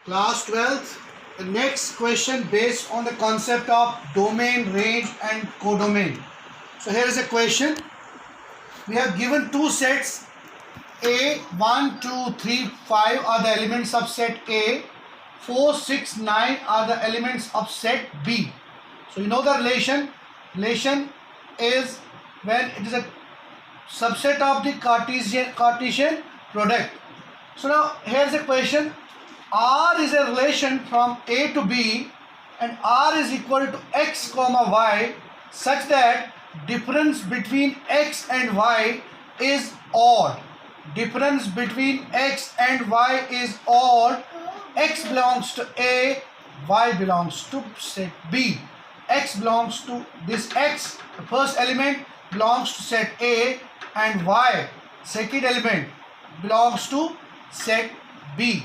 Class 12th, the next question based on the concept of domain, range and codomain. So here is a question. We have given two sets A, 1, 2, 3, 5 are the elements of set A, 4, 6, 9 are the elements of set B. So you know the relation. Relation is when it is a subset of the Cartesian product. So now here is a question. R is a relation from A to B and R is equal to x comma y such that difference between x and y is odd. Difference between x and y is odd. X belongs to A, y belongs to set B. X belongs to this x, the first element belongs to set A, and y, second element, belongs to set B.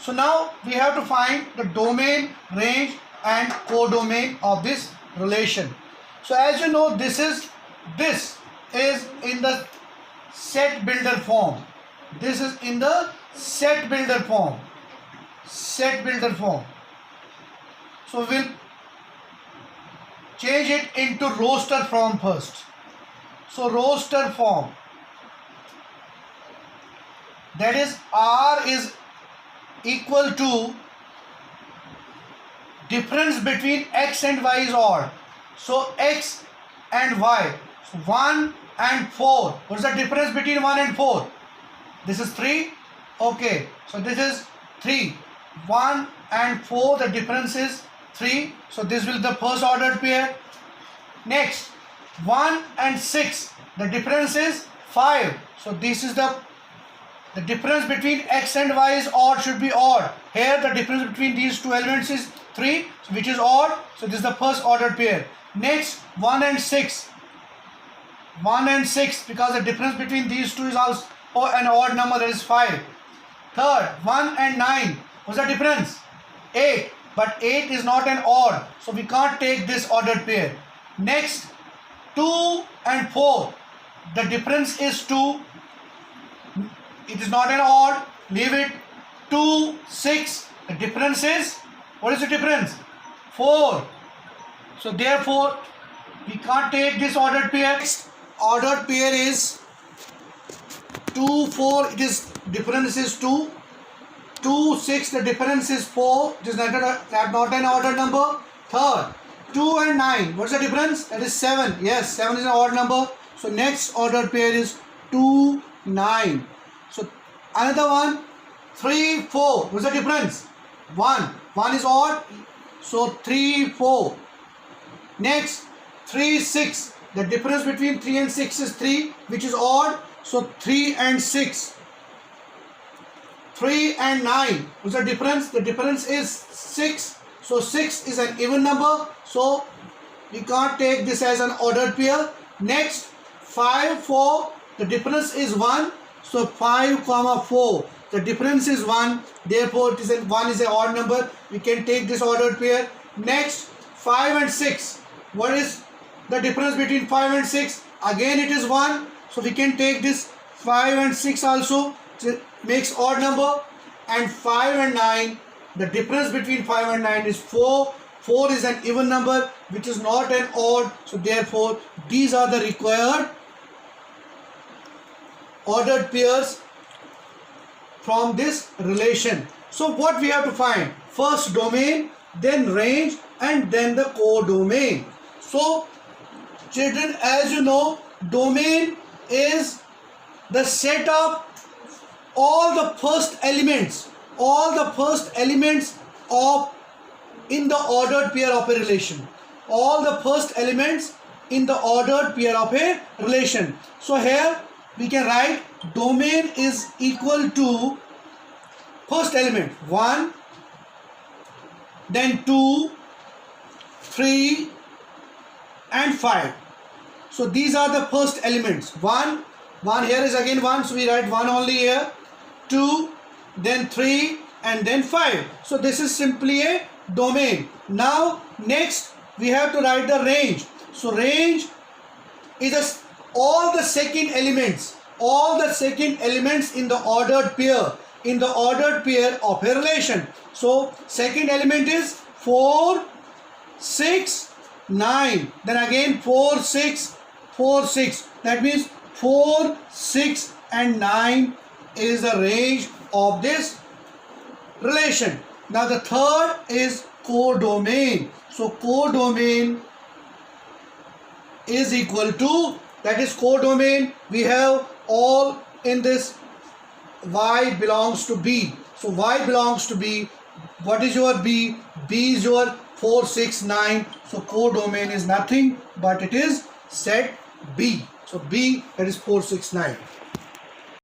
So now we have to find the domain, range and codomain of this relation. So as you know, this is in the set builder form. This is in the set builder form. Set builder form. So we'll change it into roster form first. So roster form. That is R is equal to difference between x and y is odd. So x and y. So 1 and 4. What is the difference between 1 and 4? This is 3. Okay. So this is 3. 1 and 4. The difference is 3. So this will be the first ordered pair. Next 1 and 6. The difference is 5. So this is the difference between x and y is odd, should be odd. Here the difference between these two elements is 3, which is odd. So this is the first ordered pair. Next 1 and 6. 1 and 6, because the difference between these two is also an odd number, that is 5. Third 1 and 9. What's the difference? 8. But 8 is not an odd, so we can't take this ordered pair. Next 2 and 4. The difference is 2. It is not an odd. Leave it. 2, 6. The difference is, what is the difference? 4. So therefore, we can't take this ordered pair. Next ordered pair is 2, 4. It is difference is 2. 2, 6. The difference is 4. It is not an ordered number. Third, 2 and 9. What is the difference? That is 7. Yes, 7 is an odd number. So next ordered pair is 2, 9. So another one, 3, 4. What's the difference? 1. 1 is odd. So 3, 4. Next 3, 6. The difference between 3 and 6 is 3, which is odd. So 3 and 6. 3 and 9. What's the difference? The difference is 6. So 6 is an even number. So we can't take this as an ordered pair. Next 5, 4. The difference is 1. So 5, 4. The difference is 1. Therefore, 1 is an odd number. We can take this ordered pair. Next 5 and 6. What is the difference between 5 and 6? Again it is 1. So we can take this 5 and 6 also. It makes odd number. And 5 and 9. The difference between 5 and 9 is 4. 4 is an even number, which is not an odd. So therefore, these are the required ordered pairs from this relation. So what we have to find? First domain, then range, and then the codomain. So children, as you know, domain is the set of all the first elements of in the ordered pair of a relation. All the first elements in the ordered pair of a relation. So here we can write domain is equal to first element 1, then 2, 3 and 5. So these are the first elements. 1 here is again 1, so we write 1 only here. 2, then 3 and then 5. So this is simply a domain. Now next we have to write the range. So range is all the second elements in the ordered pair in the ordered pair of a relation. So second element is 4, 6, 9. Then again 4, 6, 4, 6. That means 4, 6 and 9 is the range of this relation. Now the third is codomain. So codomain is equal to, that is codomain, we have all in this y belongs to B. So y belongs to B. What is your B? B is your 4, 6, 9. So codomain is nothing but it is set B. So B, that is 4, 6, 9.